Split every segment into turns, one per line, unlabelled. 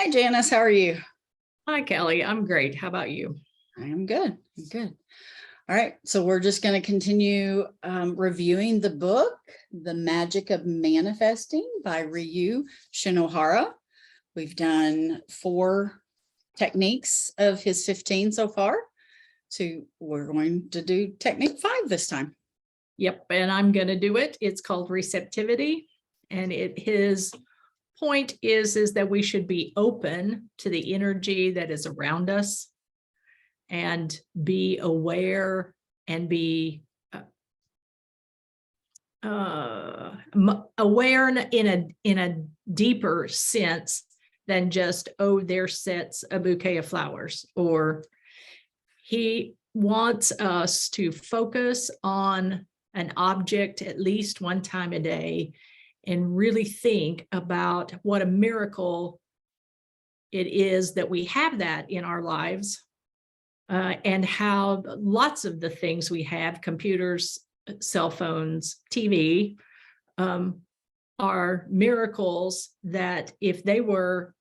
Hi, Janice. How are you?
Hi, Kelly. I'm great. How about you?
I am good. I'm good. All right. So we're just going to continue reviewing the book, The Magic of Manifesting by Ryuu Shinohara. We've done 4 techniques of his 15 so far. So we're going to do technique 5 this time.
Yep, and I'm going to do it. It's called receptivity, and his point is that we should be open to the energy that is around us and be aware and be aware in a deeper sense than just, oh, there sits a bouquet of flowers. Or he wants us to focus on an object at least one time a day and really think about what a miracle it is that we have that in our lives, and how lots of the things we have, computers, cell phones, TV, are miracles that if they were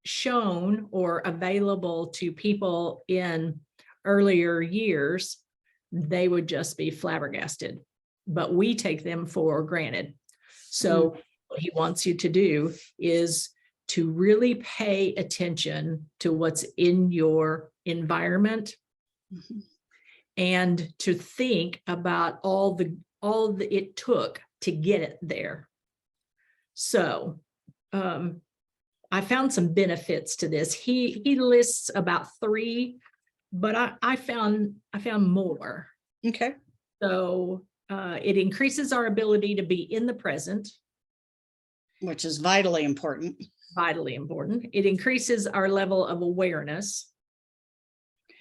shown or available to people in earlier years, they would just be flabbergasted, but we take them for granted. So what he wants you to do is to really pay attention to what's in your environment, and to think about all that it took to get it there. So I found some benefits to this. He lists about 3, but I found more.
Okay.
So it increases our ability to be in the present,
which is vitally important.
Vitally important. It increases our level of awareness.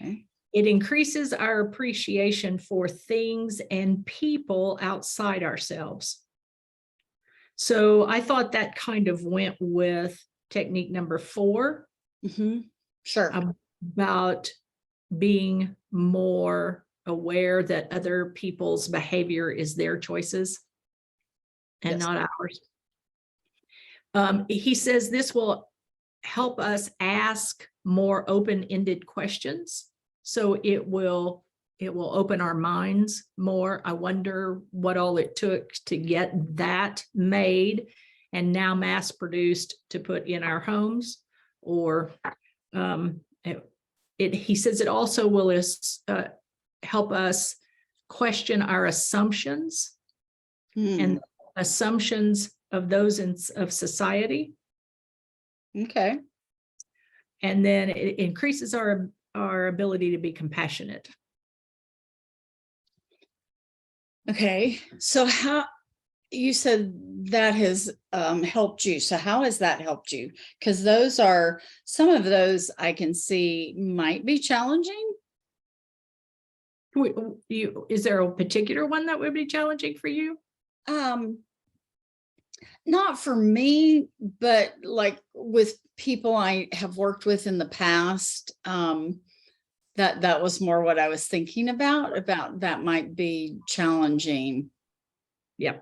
Okay.
It increases our appreciation for things and people outside ourselves. So I thought that kind of went with technique number 4.
Sure.
About being more aware that other people's behavior is their choices and not ours. He says this will help us ask more open-ended questions. So it will open our minds more. I wonder what all it took to get that made and now mass produced to put in our homes. Or he says it also will help us question our assumptions and assumptions of those of society.
Okay.
And then it increases our ability to be compassionate.
Okay. So how, you said that has helped you. So how has that helped you? Because those are, some of those I can see might be challenging.
Is there a particular one that would be challenging for you?
Not for me, but like with people I have worked with in the past, that was more what I was thinking about that might be challenging.
Yeah.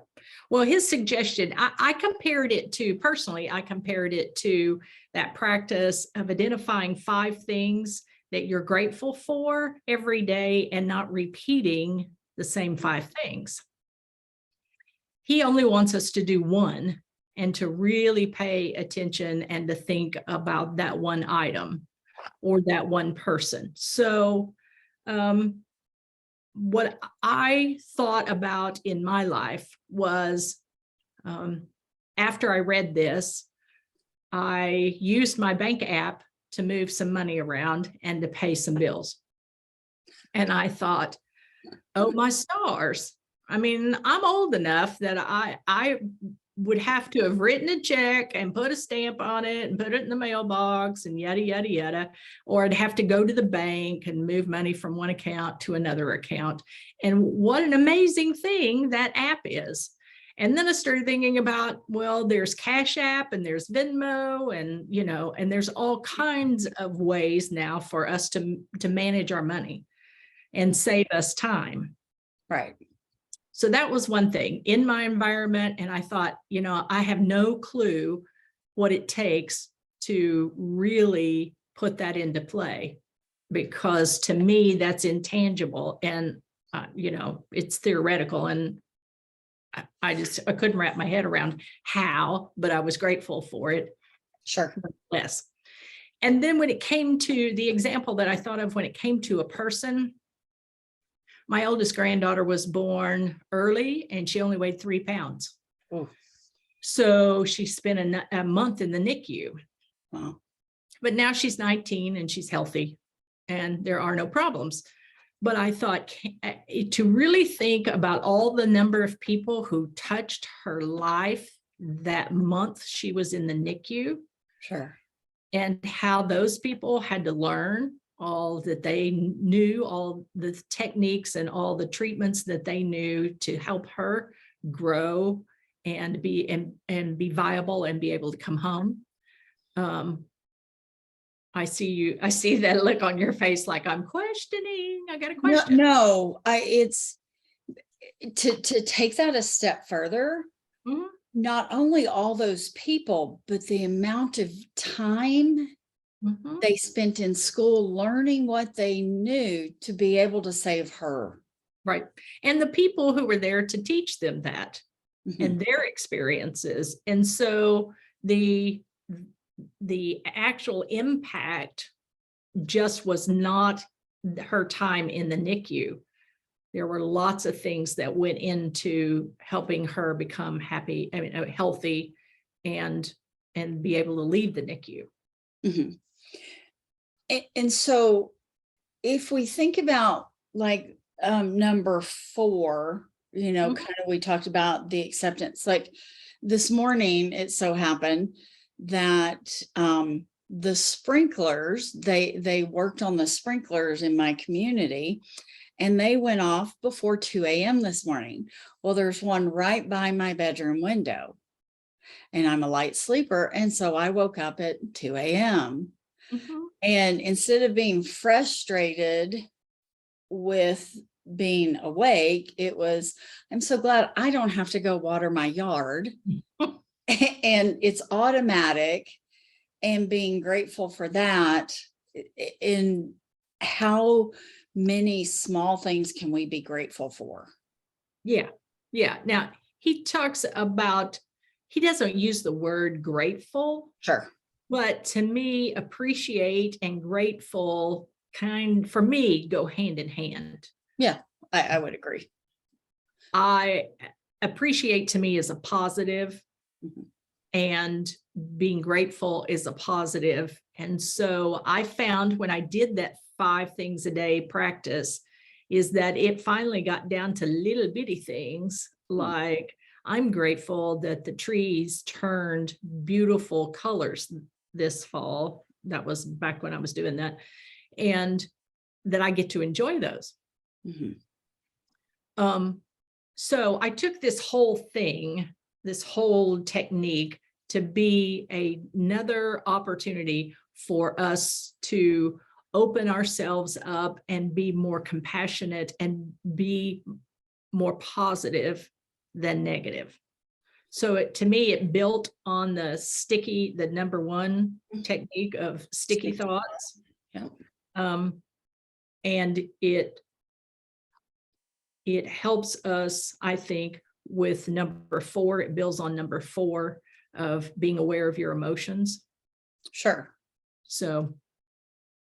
Well, his suggestion, I compared it to, personally, I compared it to that practice of identifying 5 things that you're grateful for every day and not repeating the same 5 things. He only wants us to do 1 and to really pay attention and to think about that 1 item or that 1 person. So what I thought about in my life was, after I read this, I used my bank app to move some money around and to pay some bills. And I thought, oh, my stars. I mean, I'm old enough that I would have to have written a check and put a stamp on it and put it in the mailbox and yada, yada, yada. Or I'd have to go to the bank and move money from one account to another account. And what an amazing thing that app is. And then I started thinking about, well, there's Cash App and there's Venmo and, and there's all kinds of ways now for us to manage our money and save us time.
Right.
So that was one thing in my environment. And I thought, I have no clue what it takes to really put that into play, because to me, that's intangible and, it's theoretical. And I couldn't wrap my head around how, but I was grateful for it.
Sure.
Less. And then when it came to the example that I thought of, when it came to a person, my oldest granddaughter was born early and she only weighed 3 pounds.
Oh.
So she spent a month in the NICU.
Wow.
But now she's 19 and she's healthy and there are no problems. But I thought to really think about all the number of people who touched her life that month she was in the NICU.
Sure.
And how those people had to learn all that they knew, all the techniques and all the treatments that they knew to help her grow and be viable and be able to come home. I see that look on your face, like I'm questioning. I got a question.
No, it's to take that a step further.
Mhm.
Not only all those people, but the amount of time
Mhm.
they spent in school learning what they knew to be able to save her.
Right. And the people who were there to teach them that
Mhm.
and their experiences. And so the actual impact just was not her time in the NICU. There were lots of things that went into helping her become healthy and be able to leave the NICU.
Mhm. And so if we think about like number 4,
Mhm.
kind of, we talked about the acceptance. Like this morning, it so happened that the sprinklers, they worked on the sprinklers in my community, and they went off before 2 a.m. this morning. Well, there's one right by my bedroom window, and I'm a light sleeper, and so I woke up at 2 a.m.
Mhm.
And instead of being frustrated with being awake, it was, I'm so glad I don't have to go water my yard. And it's automatic, and being grateful for that. In how many small things can we be grateful for?
Yeah. Yeah. Now he talks about, he doesn't use the word grateful,
Sure.
but to me, appreciate and grateful for me, go hand in hand.
Yeah, I would agree.
I appreciate to me is a positive,
Mhm.
and being grateful is a positive. And so I found when I did that 5 things a day practice is that it finally got down to little bitty things, like I'm grateful that the trees turned beautiful colors this fall. That was back when I was doing that, and that I get to enjoy those.
Mhm.
So I took this whole thing, this whole technique, to be another opportunity for us to open ourselves up and be more compassionate and be more positive than negative. So to me, it built on the number 1 technique of sticky thoughts.
Yeah.
And it helps us, I think, with number 4. It builds on number 4 of being aware of your emotions.
Sure.
So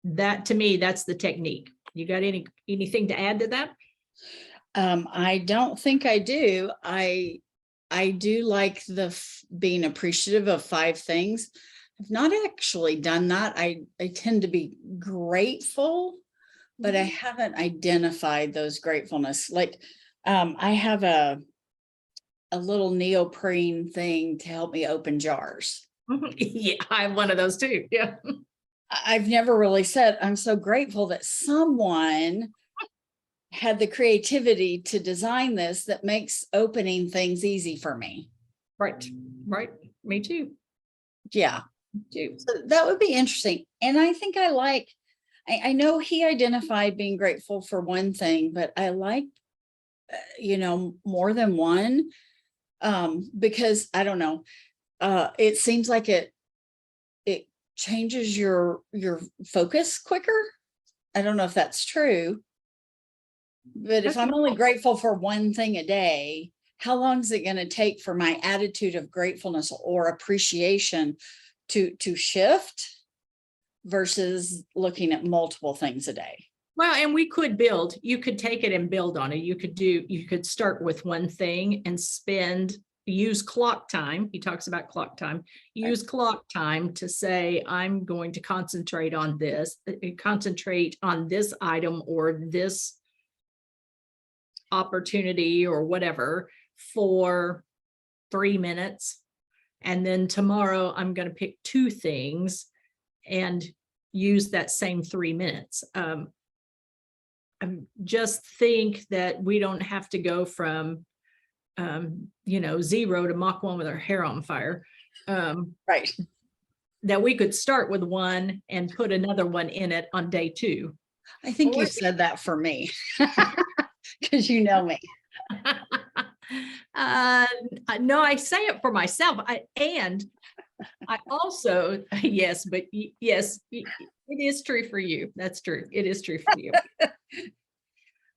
that, to me, that's the technique. You got anything to add to that?
I don't think I do. I do like being appreciative of 5 things. I've not actually done that. I tend to be grateful, but I haven't identified those gratefulness. Like I have a little neoprene thing to help me open jars.
Yeah, I have one of those too. Yeah.
I've never really said, I'm so grateful that someone had the creativity to design this that makes opening things easy for me.
Right. Right. Me too.
Yeah.
Too.
So that would be interesting. And I think I know he identified being grateful for one thing, but I like, more than one, because I don't know, it seems like it changes your focus quicker. I don't know if that's true. But if I'm only grateful for one thing a day, how long is it going to take for my attitude of gratefulness or appreciation to shift versus looking at multiple things a day?
Well, and you could take it and build on it. You could start with one thing and use clock time. He talks about clock time. Use clock time to say, I'm going to concentrate on this item or this opportunity or whatever for 3 minutes. And then tomorrow I'm going to pick 2 things and use that same 3 minutes. I just think that we don't have to go from 0 to Mach 1 with our hair on fire.
Right.
That we could start with one and put another one in it on day 2.
I think you said that for me because you know me.
No, I say it for myself. I also, yes, it is true for you. That's true. It is true for you.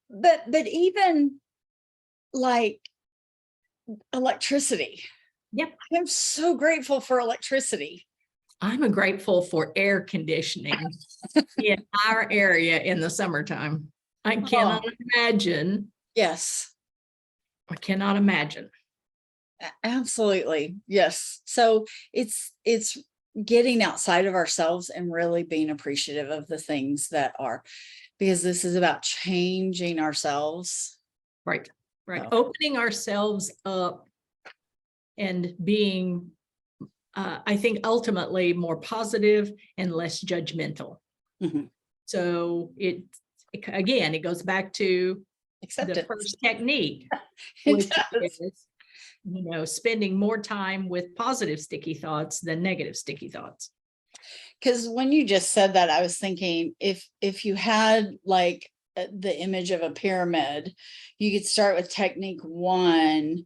But even like electricity.
Yep.
I'm so grateful for electricity.
I'm grateful for air conditioning in our area in the summertime. I cannot imagine.
Yes.
I cannot imagine.
Absolutely. Yes. So it's getting outside of ourselves and really being appreciative of the things that are, because this is about changing ourselves.
Right.
Oh.
Opening ourselves up and being, I think, ultimately more positive and less judgmental.
Mm-hmm.
So it goes back to
Acceptance.
The first technique, which is, spending more time with positive sticky thoughts than negative sticky thoughts.
Because when you just said that, I was thinking if you had like the image of a pyramid, you could start with technique 1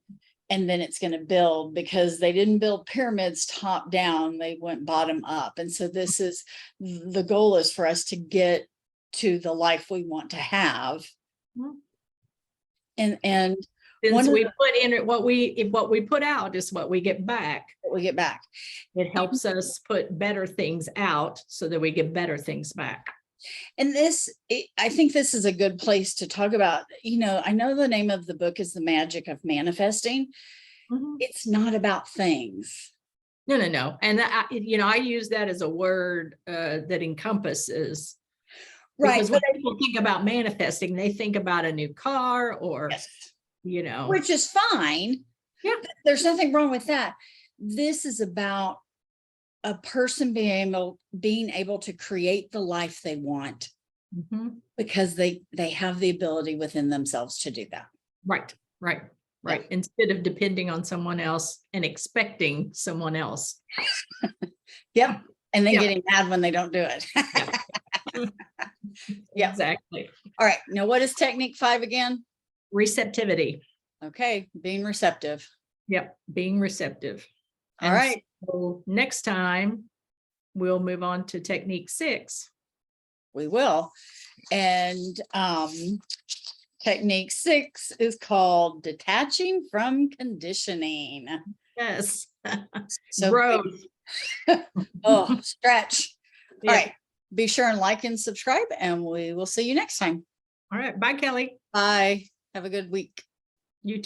and then it's going to build, because they didn't build pyramids top down, they went bottom up. And so this is the goal, is for us to get to the life we want to have. Mm-hmm. And
since we put in it, what we put out is what we get back. It helps us put better things out so that we get better things back.
And I think this is a good place to talk about, I know the name of the book is The Magic of Manifesting. Mm-hmm. It's not about things.
No. And I use that as a word that encompasses. Right. Because when people think about manifesting, they think about a new car or,
yes.
Which
is fine. Yeah. There's nothing wrong with that. This is about a person being able to create the life they want, mm-hmm. because they have the ability within themselves to do that.
Right. Yeah. Instead of depending on someone else and expecting someone else.
Yep. And then getting mad when they don't do it. Yeah.
Exactly.
All right. Now, what is technique 5 again?
Receptivity.
Okay. Being receptive.
Yep. Being receptive.
All right.
So next time we'll move on to technique 6.
We will. And technique 6 is called detaching from conditioning.
Yes.
So
growth.
Stretch. Yeah. All right. Be sure and like and subscribe, and we will see you next time.
All right. Bye, Kelly.
Bye. Have a good week.
You too.